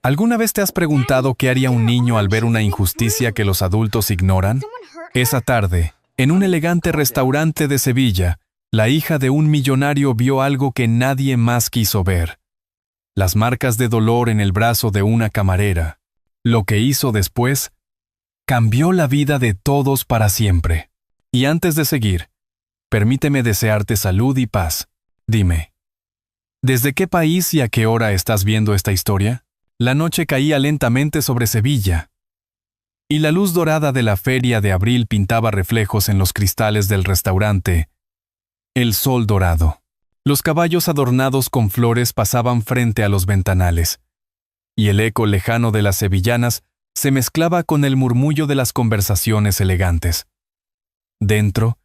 ¿Alguna vez te has preguntado qué haría un niño al ver una injusticia que los adultos ignoran? Esa tarde, en un elegante restaurante de Sevilla, la hija de un millonario vio algo que nadie más quiso ver. Las marcas de dolor en el brazo de una camarera. Lo que hizo después cambió la vida de todos para siempre. Y antes de seguir, permíteme desearte salud y paz. Dime, ¿desde qué país y a qué hora estás viendo esta historia? La noche caía lentamente sobre Sevilla, y la luz dorada de la feria de abril pintaba reflejos en los cristales del restaurante. El sol dorado. Los caballos adornados con flores pasaban frente a los ventanales, y el eco lejano de las sevillanas se mezclaba con el murmullo de las conversaciones elegantes. Dentro,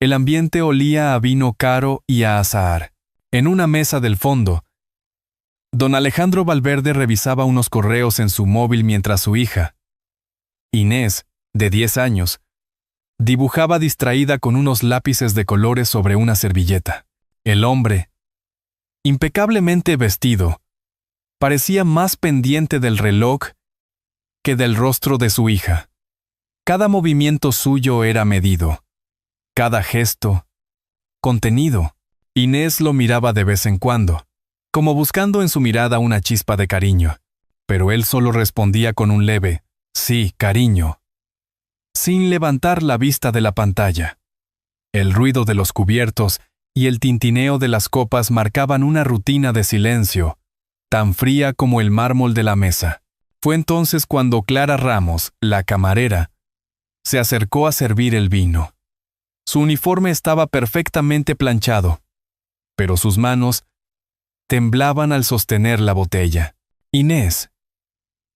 el ambiente olía a vino caro y a azahar. En una mesa del fondo, don Alejandro Valverde revisaba unos correos en su móvil mientras su hija, Inés, de 10 años, dibujaba distraída con unos lápices de colores sobre una servilleta. El hombre, impecablemente vestido, parecía más pendiente del reloj que del rostro de su hija. Cada movimiento suyo era medido, cada gesto, contenido. Inés lo miraba de vez en cuando, como buscando en su mirada una chispa de cariño, pero él solo respondía con un leve, sí, cariño, sin levantar la vista de la pantalla. El ruido de los cubiertos y el tintineo de las copas marcaban una rutina de silencio, tan fría como el mármol de la mesa. Fue entonces cuando Clara Ramos, la camarera, se acercó a servir el vino. Su uniforme estaba perfectamente planchado, pero sus manos temblaban al sostener la botella. Inés,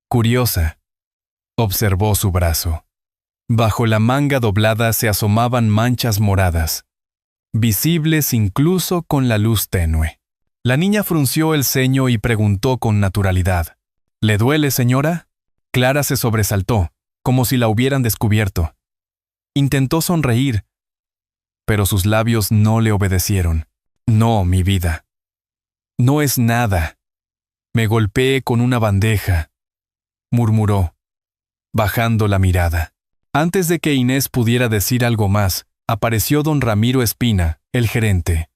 curiosa, observó su brazo. Bajo la manga doblada se asomaban manchas moradas, visibles incluso con la luz tenue. La niña frunció el ceño y preguntó con naturalidad, ¿le duele, señora? Clara se sobresaltó, como si la hubieran descubierto. Intentó sonreír, pero sus labios no le obedecieron. No, mi vida. No es nada. Me golpeé con una bandeja, murmuró, bajando la mirada. Antes de que Inés pudiera decir algo más, apareció don Ramiro Espina, el gerente.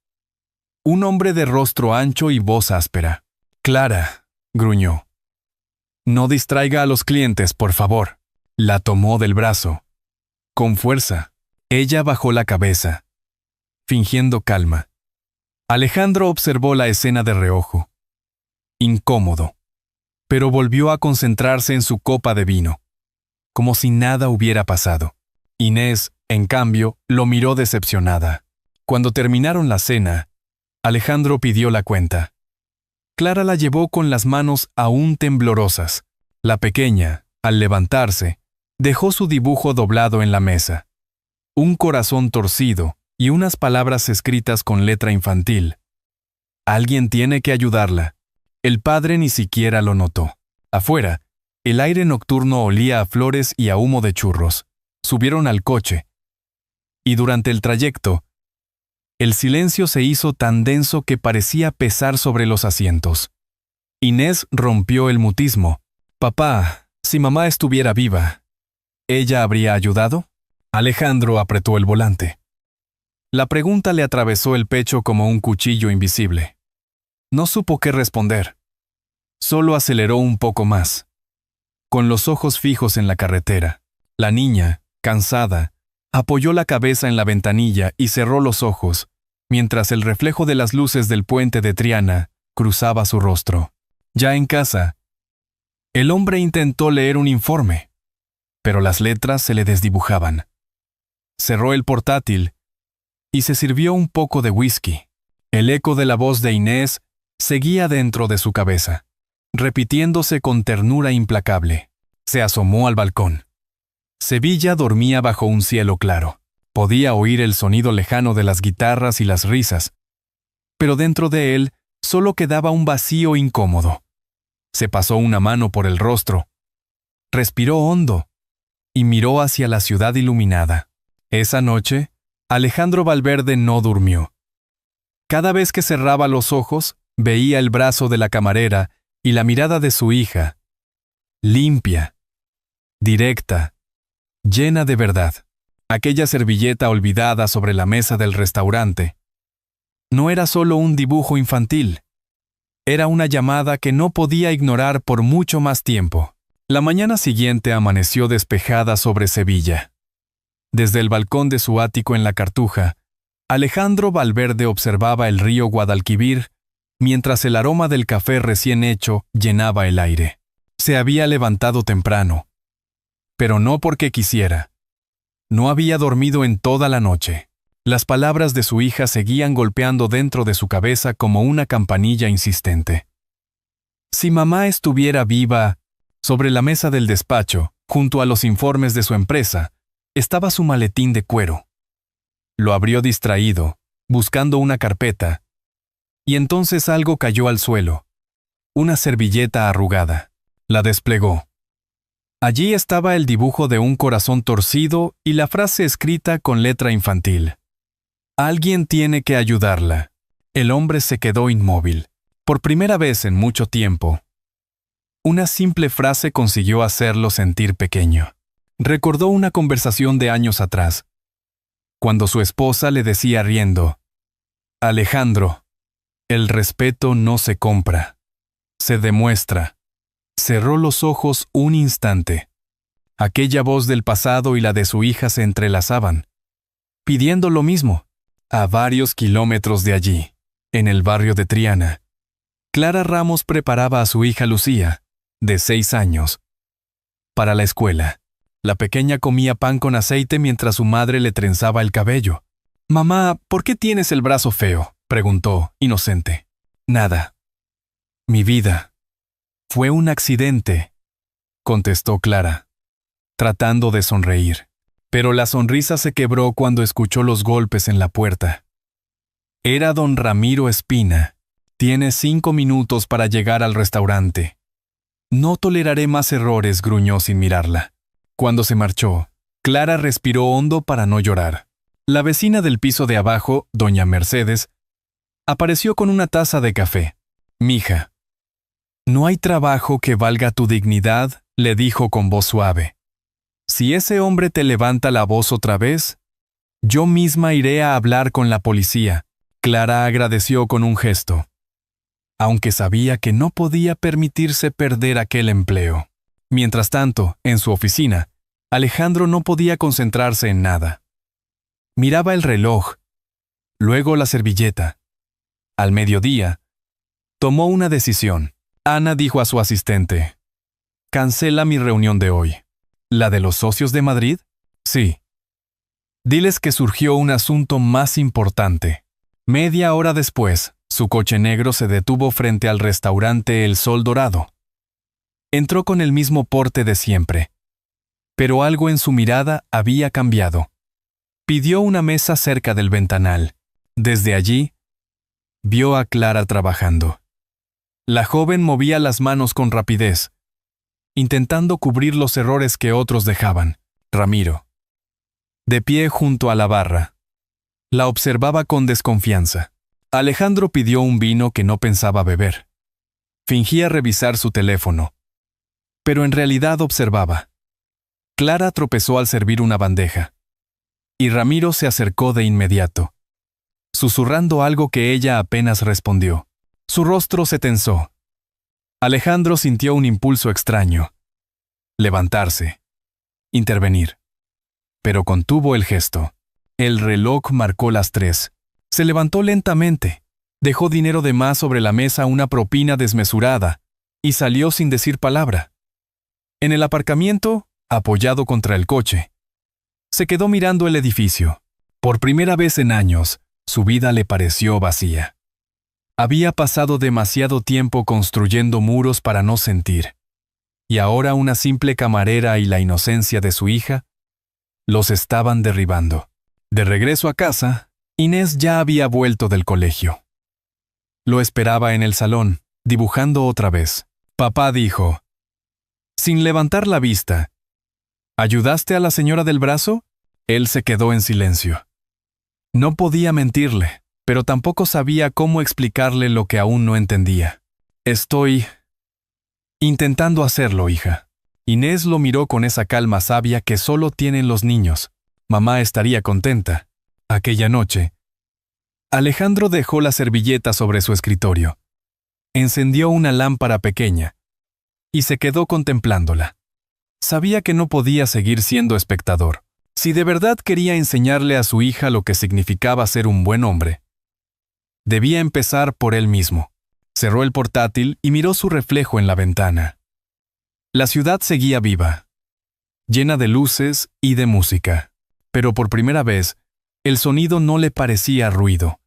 Un hombre de rostro ancho y voz áspera. Clara, gruñó. No distraiga a los clientes, por favor. La tomó del brazo. Con fuerza. Ella bajó la cabeza, fingiendo calma. Alejandro observó la escena de reojo, incómodo, pero volvió a concentrarse en su copa de vino, como si nada hubiera pasado. Inés, en cambio, lo miró decepcionada. Cuando terminaron la cena, Alejandro pidió la cuenta. Clara la llevó con las manos aún temblorosas. La pequeña, al levantarse, dejó su dibujo doblado en la mesa. Un corazón torcido y unas palabras escritas con letra infantil. Alguien tiene que ayudarla. El padre ni siquiera lo notó. Afuera, el aire nocturno olía a flores y a humo de churros. Subieron al coche. Y durante el trayecto, el silencio se hizo tan denso que parecía pesar sobre los asientos. Inés rompió el mutismo. Papá, si mamá estuviera viva, ¿ella habría ayudado? Alejandro apretó el volante. La pregunta le atravesó el pecho como un cuchillo invisible. No supo qué responder. Solo aceleró un poco más. Con los ojos fijos en la carretera, la niña, cansada, apoyó la cabeza en la ventanilla y cerró los ojos, mientras el reflejo de las luces del puente de Triana cruzaba su rostro. Ya en casa, el hombre intentó leer un informe, pero las letras se le desdibujaban. Cerró el portátil y se sirvió un poco de whisky. El eco de la voz de Inés seguía dentro de su cabeza, repitiéndose con ternura implacable. Se asomó al balcón. Sevilla dormía bajo un cielo claro. Podía oír el sonido lejano de las guitarras y las risas, pero dentro de él solo quedaba un vacío incómodo. Se pasó una mano por el rostro, respiró hondo y miró hacia la ciudad iluminada. Esa noche, Alejandro Valverde no durmió. Cada vez que cerraba los ojos, veía el brazo de la camarera Y la mirada de su hija, limpia, directa, llena de verdad. Aquella servilleta olvidada sobre la mesa del restaurante no era solo un dibujo infantil. Era una llamada que no podía ignorar por mucho más tiempo. La mañana siguiente amaneció despejada sobre Sevilla. Desde el balcón de su ático en la Cartuja, Alejandro Valverde observaba el río Guadalquivir mientras el aroma del café recién hecho llenaba el aire. Se había levantado temprano, pero no porque quisiera. No había dormido en toda la noche. Las palabras de su hija seguían golpeando dentro de su cabeza como una campanilla insistente. Si mamá estuviera viva, sobre la mesa del despacho, junto a los informes de su empresa, estaba su maletín de cuero. Lo abrió distraído, buscando una carpeta, y entonces algo cayó al suelo. Una servilleta arrugada. La desplegó. Allí estaba el dibujo de un corazón torcido y la frase escrita con letra infantil. Alguien tiene que ayudarla. El hombre se quedó inmóvil. Por primera vez en mucho tiempo. Una simple frase consiguió hacerlo sentir pequeño. Recordó una conversación de años atrás, cuando su esposa le decía riendo: Alejandro, el respeto no se compra, se demuestra. Cerró los ojos un instante. Aquella voz del pasado y la de su hija se entrelazaban, pidiendo lo mismo. A varios kilómetros de allí, en el barrio de Triana, Clara Ramos preparaba a su hija Lucía, de 6 años, para la escuela. La pequeña comía pan con aceite mientras su madre le trenzaba el cabello. «Mamá, ¿por qué tienes el brazo feo?», preguntó, inocente. «Nada. Mi vida. Fue un accidente», contestó Clara, tratando de sonreír. Pero la sonrisa se quebró cuando escuchó los golpes en la puerta. Era don Ramiro Espina. «Tienes 5 minutos para llegar al restaurante». «No toleraré más errores», gruñó sin mirarla. Cuando se marchó, Clara respiró hondo para no llorar. La vecina del piso de abajo, doña Mercedes, apareció con una taza de café. «Mija, no hay trabajo que valga tu dignidad», le dijo con voz suave. «Si ese hombre te levanta la voz otra vez, yo misma iré a hablar con la policía». Clara agradeció con un gesto, aunque sabía que no podía permitirse perder aquel empleo. Mientras tanto, en su oficina, Alejandro no podía concentrarse en nada. Miraba el reloj, luego la servilleta. Al mediodía, tomó una decisión. Ana dijo a su asistente: «Cancela mi reunión de hoy». «¿La de los socios de Madrid?» «Sí. Diles que surgió un asunto más importante». Media hora después, su coche negro se detuvo frente al restaurante El Sol Dorado. Entró con el mismo porte de siempre, pero algo en su mirada había cambiado. Pidió una mesa cerca del ventanal. Desde allí, vio a Clara trabajando. La joven movía las manos con rapidez, intentando cubrir los errores que otros dejaban. Ramiro, de pie junto a la barra, la observaba con desconfianza. Alejandro pidió un vino que no pensaba beber. Fingía revisar su teléfono, pero en realidad observaba. Clara tropezó al servir una bandeja, y Ramiro se acercó de inmediato, susurrando algo que ella apenas respondió. Su rostro se tensó. Alejandro sintió un impulso extraño. Levantarse. Intervenir. Pero contuvo el gesto. El reloj marcó las 3. Se levantó lentamente. Dejó dinero de más sobre la mesa, una propina desmesurada, y salió sin decir palabra. En el aparcamiento, apoyado contra el coche, se quedó mirando el edificio. Por primera vez en años, su vida le pareció vacía. Había pasado demasiado tiempo construyendo muros para no sentir, y ahora una simple camarera y la inocencia de su hija los estaban derribando. De regreso a casa, Inés ya había vuelto del colegio. Lo esperaba en el salón, dibujando otra vez. Papá dijo, sin levantar la vista: ¿ayudaste a la señora del brazo? Él se quedó en silencio. No podía mentirle, pero tampoco sabía cómo explicarle lo que aún no entendía. Estoy Intentando hacerlo, hija. Inés lo miró con esa calma sabia que solo tienen los niños. Mamá estaría contenta. Aquella noche, Alejandro dejó la servilleta sobre su escritorio. Encendió una lámpara pequeña y se quedó contemplándola. Sabía que no podía seguir siendo espectador. Si de verdad quería enseñarle a su hija lo que significaba ser un buen hombre, debía empezar por él mismo. Cerró el portátil y miró su reflejo en la ventana. La ciudad seguía viva, llena de luces y de música. Pero por primera vez, el sonido no le parecía ruido.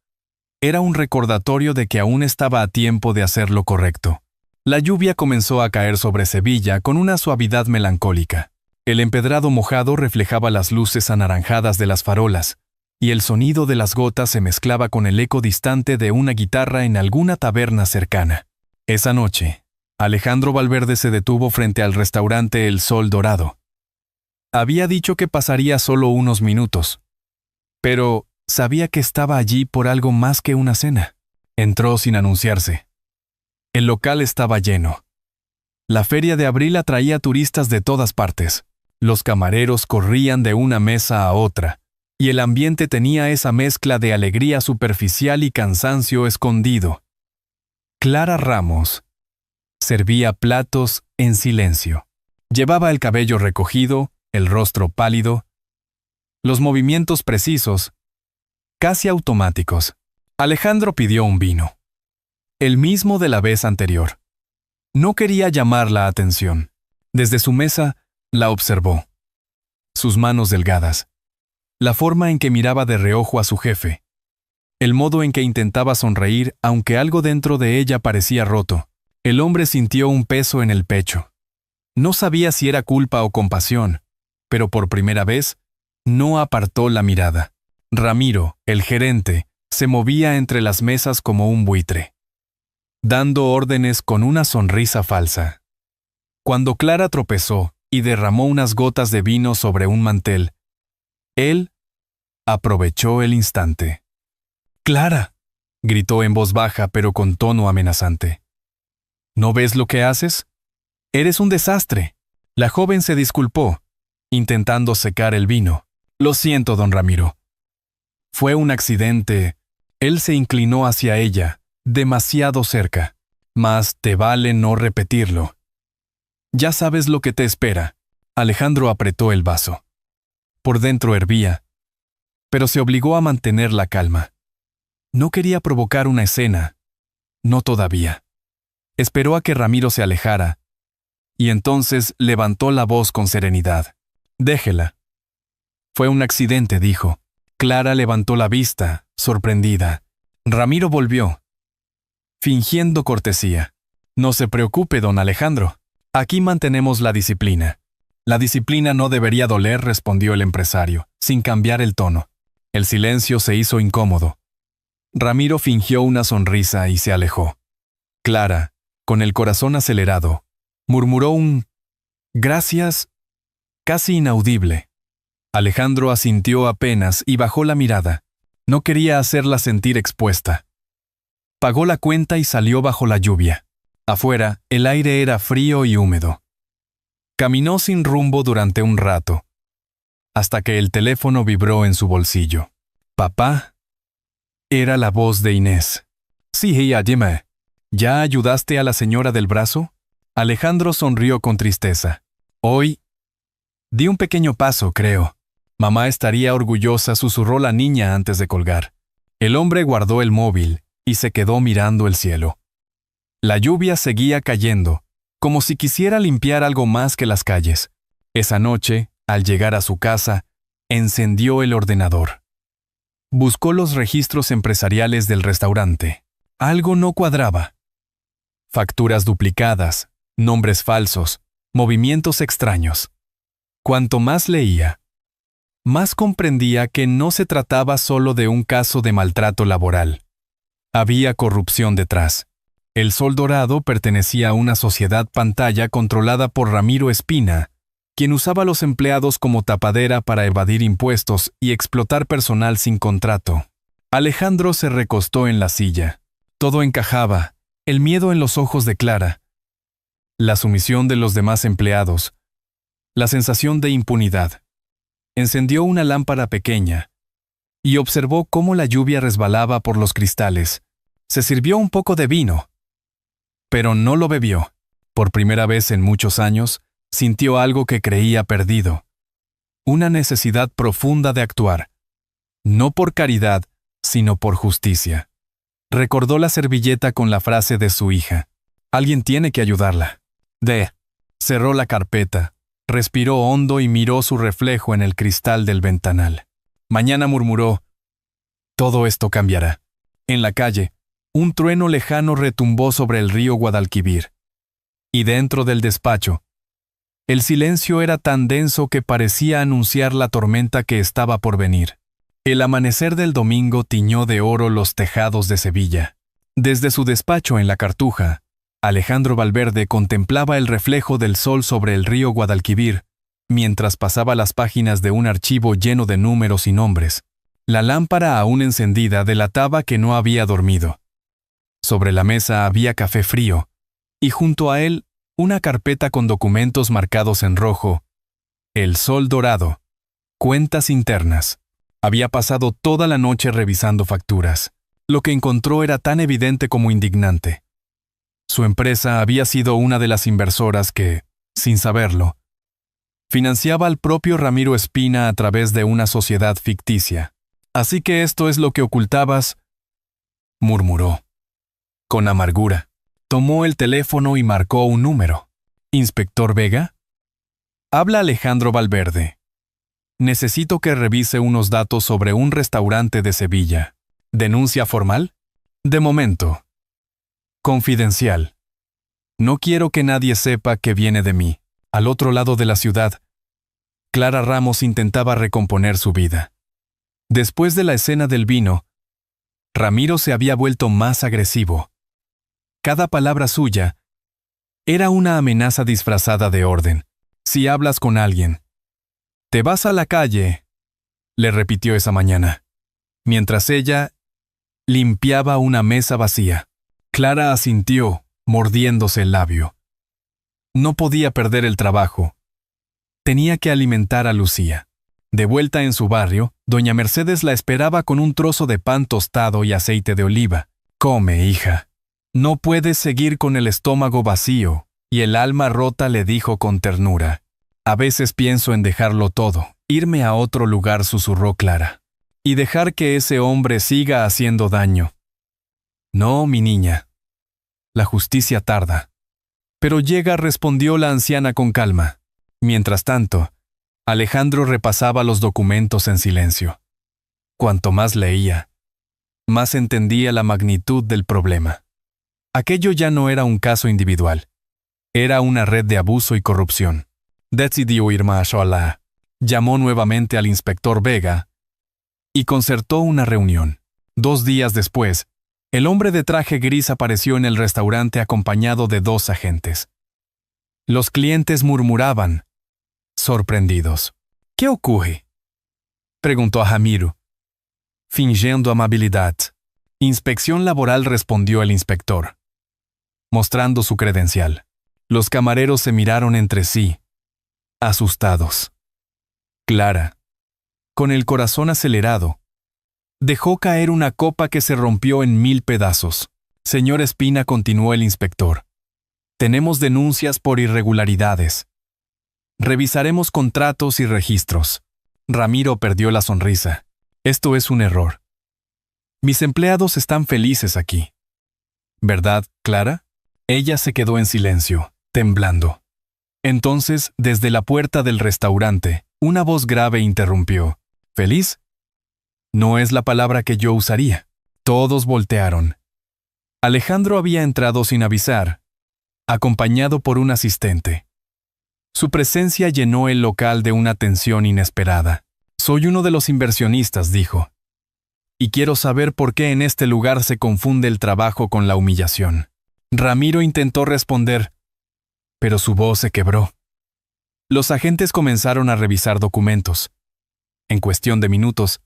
Era un recordatorio de que aún estaba a tiempo de hacer lo correcto. La lluvia comenzó a caer sobre Sevilla con una suavidad melancólica. El empedrado mojado reflejaba las luces anaranjadas de las farolas, y el sonido de las gotas se mezclaba con el eco distante de una guitarra en alguna taberna cercana. Esa noche, Alejandro Valverde se detuvo frente al restaurante El Sol Dorado. Había dicho que pasaría solo unos minutos, pero sabía que estaba allí por algo más que una cena. Entró sin anunciarse. El local estaba lleno. La feria de abril atraía turistas de todas partes. Los camareros corrían de una mesa a otra, y el ambiente tenía esa mezcla de alegría superficial y cansancio escondido. Clara Ramos servía platos en silencio. Llevaba el cabello recogido, el rostro pálido, los movimientos precisos, casi automáticos. Alejandro pidió un vino, el mismo de la vez anterior. No quería llamar la atención. Desde su mesa, la observó. Sus manos delgadas, la forma en que miraba de reojo a su jefe, el modo en que intentaba sonreír aunque algo dentro de ella parecía roto. El hombre sintió un peso en el pecho. No sabía si era culpa o compasión, pero por primera vez, no apartó la mirada. Ramiro, el gerente, se movía entre las mesas como un buitre, dando órdenes con una sonrisa falsa. Cuando Clara tropezó y derramó unas gotas de vino sobre un mantel, él aprovechó el instante. «¡Clara!», gritó en voz baja pero con tono amenazante. «¿No ves lo que haces? Eres un desastre». La joven se disculpó, intentando secar el vino. «Lo siento, don Ramiro. Fue un accidente». Él se inclinó hacia ella, demasiado cerca. «Más te vale no repetirlo. Ya sabes lo que te espera». Alejandro apretó el vaso. Por dentro hervía, pero se obligó a mantener la calma. No quería provocar una escena. No todavía. Esperó a que Ramiro se alejara, y entonces levantó la voz con serenidad. «Déjela. Fue un accidente», dijo. Clara levantó la vista, sorprendida. Ramiro volvió, fingiendo cortesía. «No se preocupe, don Alejandro. Aquí mantenemos la disciplina». «La disciplina no debería doler», respondió el empresario, sin cambiar el tono. El silencio se hizo incómodo. Ramiro fingió una sonrisa y se alejó. Clara, con el corazón acelerado, murmuró un «gracias» casi inaudible. Alejandro asintió apenas y bajó la mirada. No quería hacerla sentir expuesta. Pagó la cuenta y salió bajo la lluvia. Afuera, el aire era frío y húmedo. Caminó sin rumbo durante un rato, hasta que el teléfono vibró en su bolsillo. «¿Papá?» Era la voz de Inés. «Sí, hija, dime. ¿Ya ayudaste a la señora del brazo?» Alejandro sonrió con tristeza. «Hoy di un pequeño paso, creo. Mamá estaría orgullosa», susurró la niña antes de colgar. El hombre guardó el móvil y se quedó mirando el cielo. La lluvia seguía cayendo, como si quisiera limpiar algo más que las calles. Esa noche, al llegar a su casa, encendió el ordenador. Buscó los registros empresariales del restaurante. Algo no cuadraba. Facturas duplicadas, nombres falsos, movimientos extraños. Cuanto más leía, más comprendía que no se trataba solo de un caso de maltrato laboral. Había corrupción detrás. El Sol Dorado pertenecía a una sociedad pantalla controlada por Ramiro Espina, quien usaba a los empleados como tapadera para evadir impuestos y explotar personal sin contrato. Alejandro se recostó en la silla. Todo encajaba, el miedo en los ojos de Clara, la sumisión de los demás empleados, la sensación de impunidad. Encendió una lámpara pequeña y observó cómo la lluvia resbalaba por los cristales. Se sirvió un poco de vino, pero no lo bebió. Por primera vez en muchos años, sintió algo que creía perdido. Una necesidad profunda de actuar, no por caridad, sino por justicia. Recordó la servilleta con la frase de su hija: «Alguien tiene que ayudarla». Cerró la carpeta, respiró hondo y miró su reflejo en el cristal del ventanal. Mañana, murmuró, todo esto cambiará. En la calle, un trueno lejano retumbó sobre el río Guadalquivir. Y dentro del despacho, el silencio era tan denso que parecía anunciar la tormenta que estaba por venir. El amanecer del domingo tiñó de oro los tejados de Sevilla. Desde su despacho en la Cartuja, Alejandro Valverde contemplaba el reflejo del sol sobre el río Guadalquivir, mientras pasaba las páginas de un archivo lleno de números y nombres. La lámpara aún encendida delataba que no había dormido. Sobre la mesa había café frío, y junto a él una carpeta con documentos marcados en rojo. El sol dorado. Cuentas internas. Había pasado toda la noche revisando facturas. Lo que encontró era tan evidente como indignante. Su empresa había sido una de las inversoras que, sin saberlo, financiaba al propio Ramiro Espina a través de una sociedad ficticia. «Así que esto es lo que ocultabas», murmuró. Con amargura, tomó el teléfono y marcó un número. «¿Inspector Vega?» «Habla Alejandro Valverde. Necesito que revise unos datos sobre un restaurante de Sevilla. ¿Denuncia formal?» «De momento. Confidencial. No quiero que nadie sepa que viene de mí». Al otro lado de la ciudad, Clara Ramos intentaba recomponer su vida. Después de la escena del vino, Ramiro se había vuelto más agresivo. Cada palabra suya era una amenaza disfrazada de orden. «Si hablas con alguien, te vas a la calle», le repitió esa mañana, mientras ella limpiaba una mesa vacía. Clara asintió, mordiéndose el labio. No podía perder el trabajo. Tenía que alimentar a Lucía. De vuelta en su barrio, doña Mercedes la esperaba con un trozo de pan tostado y aceite de oliva. «Come, hija. No puedes seguir con el estómago vacío», y el alma rota le dijo con ternura. «A veces pienso en dejarlo todo, irme a otro lugar», susurró Clara, «y dejar que ese hombre siga haciendo daño». «No, mi niña. La justicia tarda. Pero llega», respondió la anciana con calma. Mientras tanto, Alejandro repasaba los documentos en silencio. Cuanto más leía, más entendía la magnitud del problema. Aquello ya no era un caso individual. Era una red de abuso y corrupción. Decidió ir más allá. Llamó nuevamente al inspector Vega y concertó una reunión. 2 días después, el hombre de traje gris apareció en el restaurante acompañado de 2 agentes. Los clientes murmuraban, sorprendidos. «¿Qué ocurre?», preguntó a Ramiro, fingiendo amabilidad. «Inspección laboral», respondió el inspector, mostrando su credencial. Los camareros se miraron entre sí, asustados. Clara, con el corazón acelerado, dejó caer una copa que se rompió en 1000 pedazos. «Señor Espina», continuó el inspector, «tenemos denuncias por irregularidades. Revisaremos contratos y registros». Ramiro perdió la sonrisa. «Esto es un error. Mis empleados están felices aquí». «¿Verdad, Clara?». Ella se quedó en silencio, temblando. Entonces, desde la puerta del restaurante, una voz grave interrumpió. «¿Feliz? No es la palabra que yo usaría». Todos voltearon. Alejandro había entrado sin avisar, acompañado por un asistente. Su presencia llenó el local de una tensión inesperada. «Soy uno de los inversionistas», dijo, «y quiero saber por qué en este lugar se confunde el trabajo con la humillación». Ramiro intentó responder, pero su voz se quebró. Los agentes comenzaron a revisar documentos. En cuestión de minutos,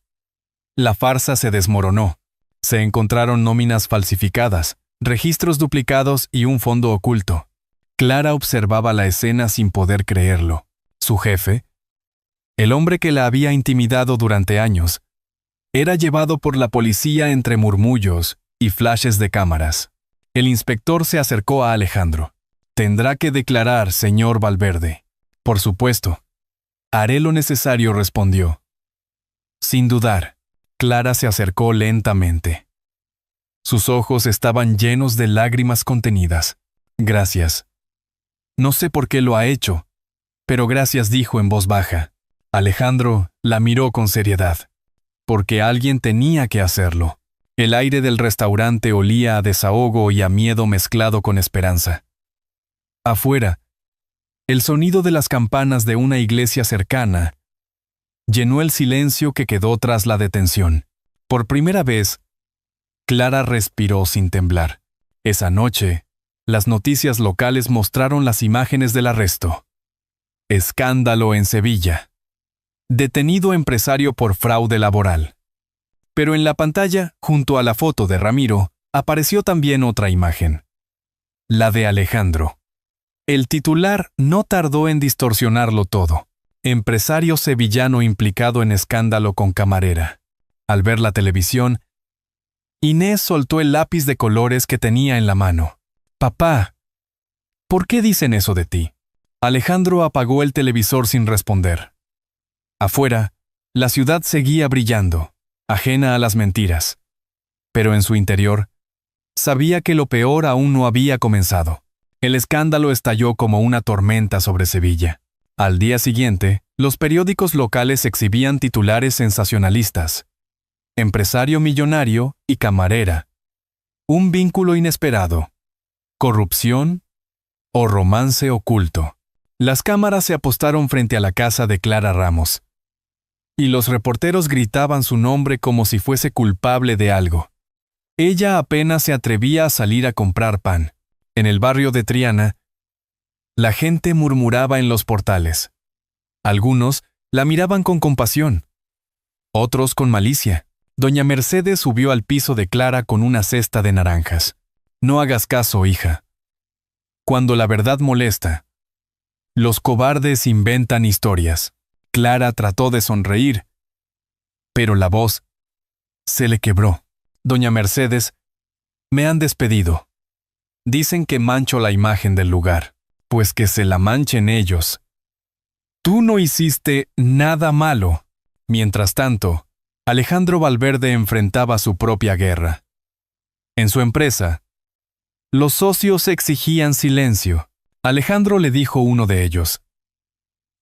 la farsa se desmoronó. Se encontraron nóminas falsificadas, registros duplicados y un fondo oculto. Clara observaba la escena sin poder creerlo. Su jefe, el hombre que la había intimidado durante años, era llevado por la policía entre murmullos y flashes de cámaras. El inspector se acercó a Alejandro. «Tendrá que declarar, señor Valverde». «Por supuesto. Haré lo necesario», respondió. Sin dudar, Clara se acercó lentamente. Sus ojos estaban llenos de lágrimas contenidas. «Gracias. No sé por qué lo ha hecho, pero gracias», dijo en voz baja. Alejandro la miró con seriedad. Porque alguien tenía que hacerlo. El aire del restaurante olía a desahogo y a miedo mezclado con esperanza. Afuera, el sonido de las campanas de una iglesia cercana llenó el silencio que quedó tras la detención. Por primera vez, Clara respiró sin temblar. Esa noche, las noticias locales mostraron las imágenes del arresto. Escándalo en Sevilla. Detenido empresario por fraude laboral. Pero en la pantalla, junto a la foto de Ramiro, apareció también otra imagen. La de Alejandro. El titular no tardó en distorsionarlo todo. Empresario sevillano implicado en escándalo con camarera. Al ver la televisión, Inés soltó el lápiz de colores que tenía en la mano. «Papá, ¿por qué dicen eso de ti?» Alejandro apagó el televisor sin responder. Afuera, la ciudad seguía brillando, ajena a las mentiras. Pero en su interior, sabía que lo peor aún no había comenzado. El escándalo estalló como una tormenta sobre Sevilla. Al día siguiente, los periódicos locales exhibían titulares sensacionalistas. Empresario millonario y camarera. Un vínculo inesperado. Corrupción o romance oculto. Las cámaras se apostaron frente a la casa de Clara Ramos. Y los reporteros gritaban su nombre como si fuese culpable de algo. Ella apenas se atrevía a salir a comprar pan. En el barrio de Triana, la gente murmuraba en los portales. Algunos la miraban con compasión, otros con malicia. Doña Mercedes subió al piso de Clara con una cesta de naranjas. «No hagas caso, hija. Cuando la verdad molesta, los cobardes inventan historias». Clara trató de sonreír, pero la voz se le quebró. «Doña Mercedes, me han despedido. Dicen que mancho la imagen del lugar. Pues que se la manchen ellos. Tú no hiciste nada malo». Mientras tanto, Alejandro Valverde enfrentaba su propia guerra. En su empresa, los socios exigían silencio. Alejandro le dijo a uno de ellos: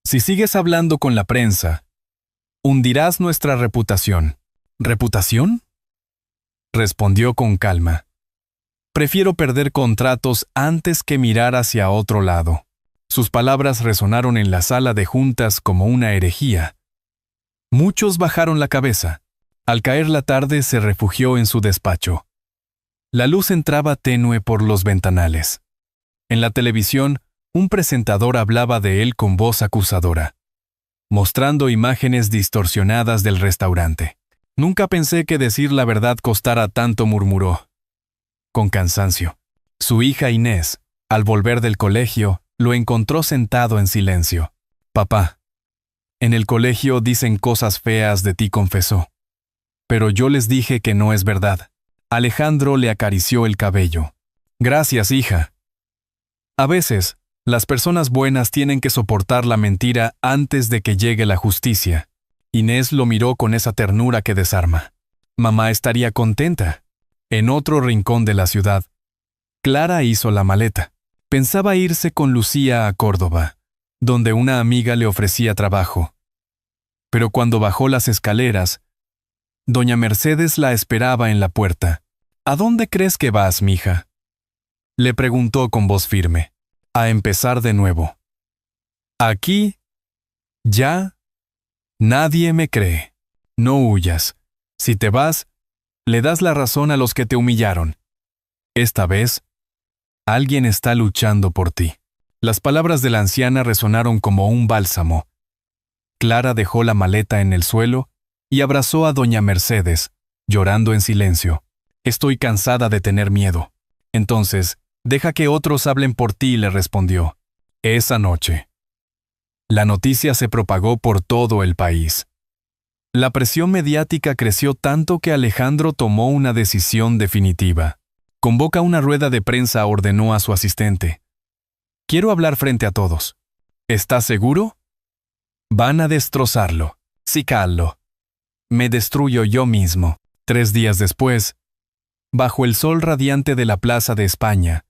«Si sigues hablando con la prensa, hundirás nuestra reputación». «¿Reputación?», respondió con calma. «Prefiero perder contratos antes que mirar hacia otro lado». Sus palabras resonaron en la sala de juntas como una herejía. Muchos bajaron la cabeza. Al caer la tarde se refugió en su despacho. La luz entraba tenue por los ventanales. En la televisión, un presentador hablaba de él con voz acusadora, mostrando imágenes distorsionadas del restaurante. «Nunca pensé que decir la verdad costara tanto», murmuró, con cansancio. Su hija Inés, al volver del colegio, lo encontró sentado en silencio. «Papá, en el colegio dicen cosas feas de ti», confesó. «Pero yo les dije que no es verdad». Alejandro le acarició el cabello. «Gracias, hija. A veces, las personas buenas tienen que soportar la mentira antes de que llegue la justicia». Inés lo miró con esa ternura que desarma. «Mamá estaría contenta». En otro rincón de la ciudad, Clara hizo la maleta. Pensaba irse con Lucía a Córdoba, donde una amiga le ofrecía trabajo. Pero cuando bajó las escaleras, doña Mercedes la esperaba en la puerta. «¿A dónde crees que vas, mija?», le preguntó con voz firme. «A empezar de nuevo. Aquí, ya, nadie me cree. No huyas. Si te vas, le das la razón a los que te humillaron. Esta vez, alguien está luchando por ti». Las palabras de la anciana resonaron como un bálsamo. Clara dejó la maleta en el suelo y abrazó a doña Mercedes, llorando en silencio. «Estoy cansada de tener miedo». Entonces, Deja que otros hablen por ti, le respondió. Esa noche, la noticia se propagó por todo el país. La presión mediática creció tanto que Alejandro tomó una decisión definitiva. Convoca una rueda de prensa, ordenó a su asistente. Quiero hablar frente a todos. ¿Estás seguro? Van a destrozarlo. Sí, callo. Me destruyo yo mismo. 3 días después, bajo el sol radiante de la Plaza de España,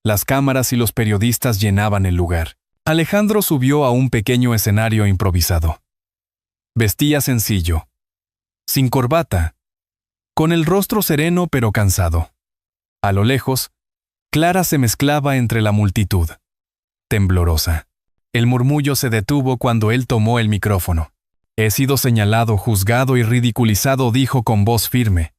las cámaras y los periodistas llenaban el lugar. Alejandro subió a un pequeño escenario improvisado. Vestía sencillo, sin corbata, con el rostro sereno pero cansado. A lo lejos, Clara se mezclaba entre la multitud, temblorosa. El murmullo se detuvo cuando él tomó el micrófono. He sido señalado, juzgado y ridiculizado, dijo con voz firme.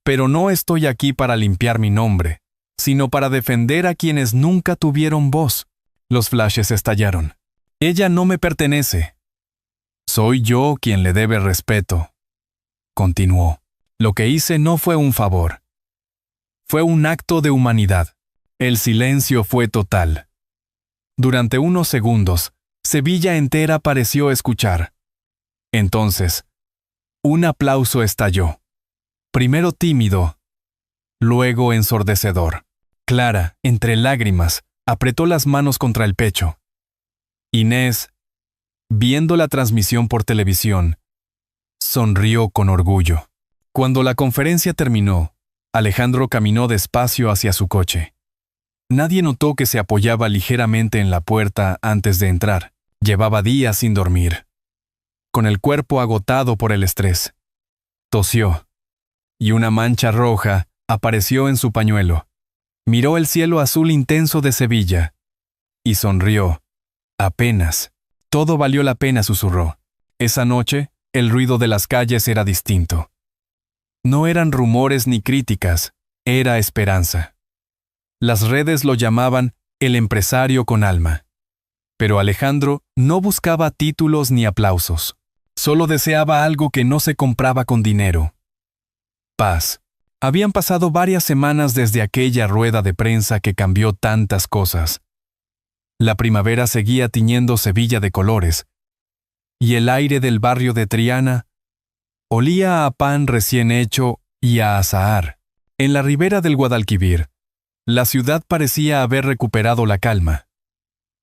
Pero no estoy aquí para limpiar mi nombre, sino para defender a quienes nunca tuvieron voz. Los flashes estallaron. Ella no me pertenece. Soy yo quien le debe respeto. Continuó. Lo que hice no fue un favor. Fue un acto de humanidad. El silencio fue total. Durante unos segundos, Sevilla entera pareció escuchar. Entonces, un aplauso estalló. Primero tímido, luego ensordecedor. Clara, entre lágrimas, apretó las manos contra el pecho. Inés, viendo la transmisión por televisión, sonrió con orgullo. Cuando la conferencia terminó, Alejandro caminó despacio hacia su coche. Nadie notó que se apoyaba ligeramente en la puerta antes de entrar. Llevaba días sin dormir, con el cuerpo agotado por el estrés. Tosió, y una mancha roja apareció en su pañuelo. Miró el cielo azul intenso de Sevilla y sonrió. Apenas. Todo valió la pena, susurró. Esa noche, el ruido de las calles era distinto. No eran rumores ni críticas, era esperanza. Las redes lo llamaban el empresario con alma. Pero Alejandro no buscaba títulos ni aplausos. Solo deseaba algo que no se compraba con dinero. Paz. Habían pasado varias semanas desde aquella rueda de prensa que cambió tantas cosas. La primavera seguía tiñendo Sevilla de colores, y el aire del barrio de Triana olía a pan recién hecho y a azahar. En la ribera del Guadalquivir, la ciudad parecía haber recuperado la calma.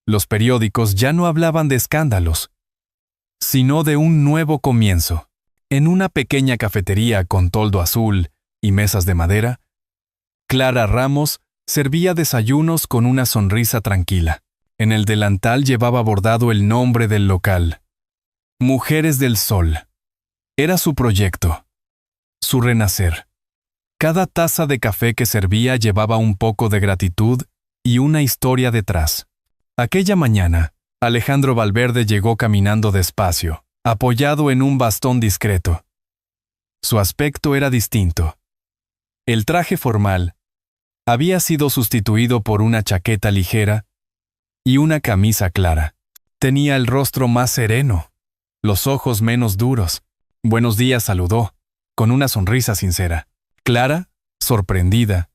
Los periódicos ya no hablaban de escándalos, sino de un nuevo comienzo. En una pequeña cafetería con toldo azul y mesas de madera, Clara Ramos servía desayunos con una sonrisa tranquila. En el delantal llevaba bordado el nombre del local. Mujeres del Sol. Era su proyecto, su renacer. Cada taza de café que servía llevaba un poco de gratitud y una historia detrás. Aquella mañana, Alejandro Valverde llegó caminando despacio, apoyado en un bastón discreto. Su aspecto era distinto. El traje formal había sido sustituido por una chaqueta ligera y una camisa clara. Tenía el rostro más sereno, los ojos menos duros. Buenos días, saludó, con una sonrisa sincera. Clara, sorprendida,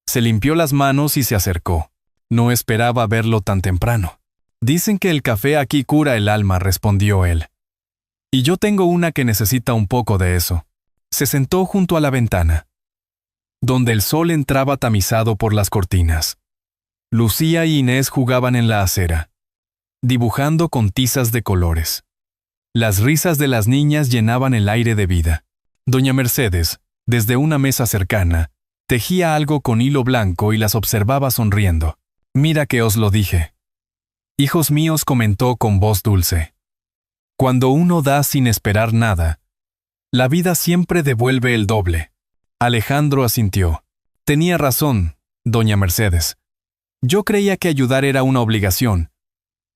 se limpió las manos y se acercó. No esperaba verlo tan temprano. Dicen que el café aquí cura el alma, respondió él. Y yo tengo una que necesita un poco de eso. Se sentó junto a la ventana, donde el sol entraba tamizado por las cortinas. Lucía y Inés jugaban en la acera, dibujando con tizas de colores. Las risas de las niñas llenaban el aire de vida. Doña Mercedes, desde una mesa cercana, tejía algo con hilo blanco y las observaba sonriendo. Mira que os lo dije. Hijos míos, comentó con voz dulce. Cuando uno da sin esperar nada, la vida siempre devuelve el doble. Alejandro asintió. Tenía razón, doña Mercedes. Yo creía que ayudar era una obligación,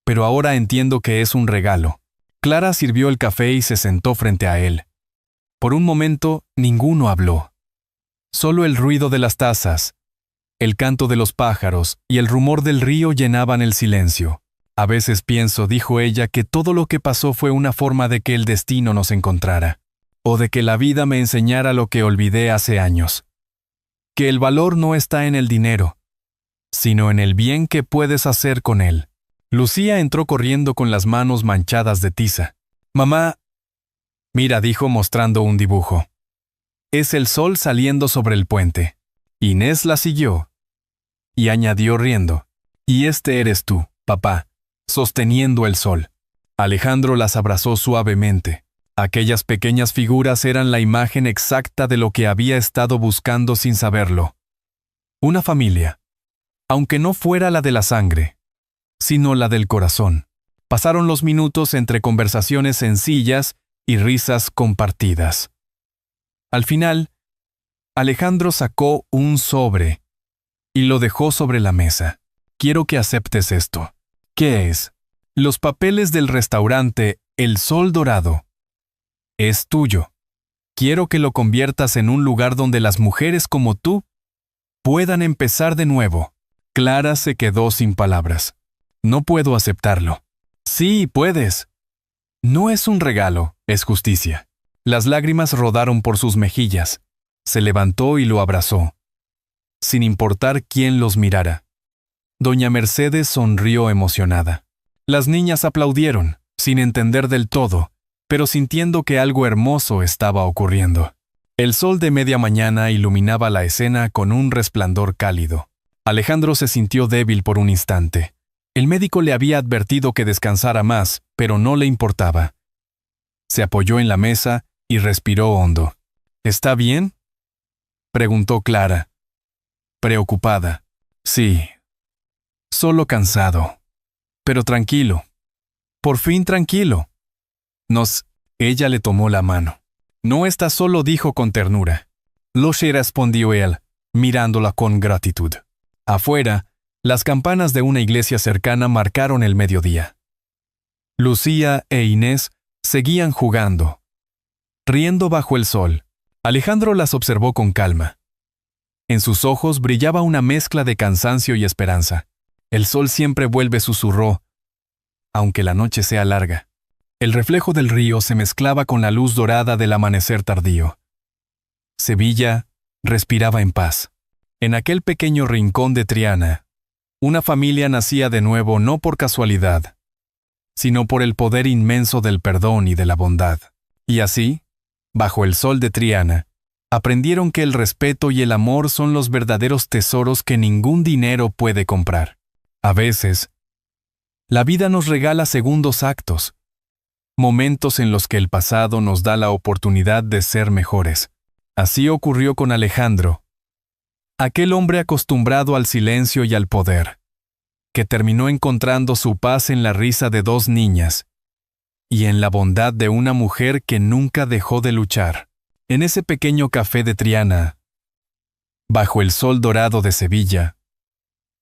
pero ahora entiendo que es un regalo. Clara sirvió el café y se sentó frente a él. Por un momento, ninguno habló. Solo el ruido de las tazas, el canto de los pájaros y el rumor del río llenaban el silencio. A veces pienso, dijo ella, que todo lo que pasó fue una forma de que el destino nos encontrara, o de que la vida me enseñara lo que olvidé hace años. Que el valor no está en el dinero, sino en el bien que puedes hacer con él. Lucía entró corriendo con las manos manchadas de tiza. «Mamá», «Mira», dijo mostrando un dibujo. «Es el sol saliendo sobre el puente». Inés la siguió y añadió riendo: «Y este eres tú, papá, sosteniendo el sol». Alejandro las abrazó suavemente. Aquellas pequeñas figuras eran la imagen exacta de lo que había estado buscando sin saberlo. Una familia, aunque no fuera la de la sangre, sino la del corazón. Pasaron los minutos entre conversaciones sencillas y risas compartidas. Al final, Alejandro sacó un sobre y lo dejó sobre la mesa. «Quiero que aceptes esto». «¿Qué es?» «Los papeles del restaurante El Sol Dorado. Es tuyo. Quiero que lo conviertas en un lugar donde las mujeres como tú puedan empezar de nuevo». Clara se quedó sin palabras. «No puedo aceptarlo». «Sí, puedes». «No es un regalo, es justicia». Las lágrimas rodaron por sus mejillas. Se levantó y lo abrazó, sin importar quién los mirara. Doña Mercedes sonrió emocionada. Las niñas aplaudieron, sin entender del todo, pero sintiendo que algo hermoso estaba ocurriendo. El sol de media mañana iluminaba la escena con un resplandor cálido. Alejandro se sintió débil por un instante. El médico le había advertido que descansara más, pero no le importaba. Se apoyó en la mesa y respiró hondo. «¿Está bien?», preguntó Clara, preocupada. «Sí, solo cansado. Pero tranquilo. Por fin tranquilo». Ella le tomó la mano. «No estás solo», dijo con ternura. «Lo sé», respondió él, mirándola con gratitud. Afuera, las campanas de una iglesia cercana marcaron el mediodía. Lucía e Inés seguían jugando, riendo bajo el sol. Alejandro las observó con calma. En sus ojos brillaba una mezcla de cansancio y esperanza. «El sol siempre vuelve», susurró, «aunque la noche sea larga». El reflejo del río se mezclaba con la luz dorada del amanecer tardío. Sevilla respiraba en paz. En aquel pequeño rincón de Triana, una familia nacía de nuevo no por casualidad, sino por el poder inmenso del perdón y de la bondad. Y así, bajo el sol de Triana, aprendieron que el respeto y el amor son los verdaderos tesoros que ningún dinero puede comprar. A veces, la vida nos regala segundos actos, momentos en los que el pasado nos da la oportunidad de ser mejores. Así ocurrió con Alejandro, aquel hombre acostumbrado al silencio y al poder, que terminó encontrando su paz en la risa de dos niñas y en la bondad de una mujer que nunca dejó de luchar. En ese pequeño café de Triana, bajo el sol dorado de Sevilla,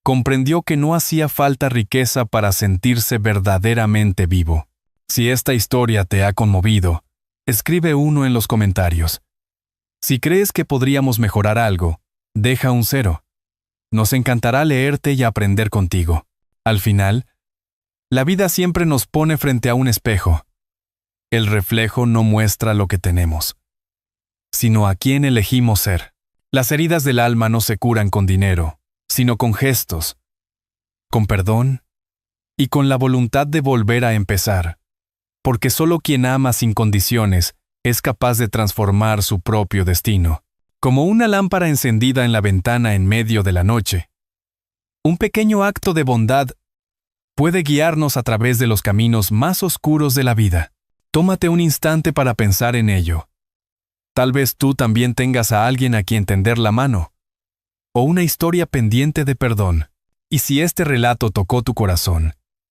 comprendió que no hacía falta riqueza para sentirse verdaderamente vivo. Si esta historia te ha conmovido, escribe uno en los comentarios. Si crees que podríamos mejorar algo, deja un 0. Nos encantará leerte y aprender contigo. Al final, la vida siempre nos pone frente a un espejo. El reflejo no muestra lo que tenemos, sino a quién elegimos ser. Las heridas del alma no se curan con dinero, sino con gestos, con perdón y con la voluntad de volver a empezar. Porque solo quien ama sin condiciones es capaz de transformar su propio destino. Como una lámpara encendida en la ventana en medio de la noche, un pequeño acto de bondad puede guiarnos a través de los caminos más oscuros de la vida. Tómate un instante para pensar en ello. Tal vez tú también tengas a alguien a quien tender la mano, o una historia pendiente de perdón. Y si este relato tocó tu corazón,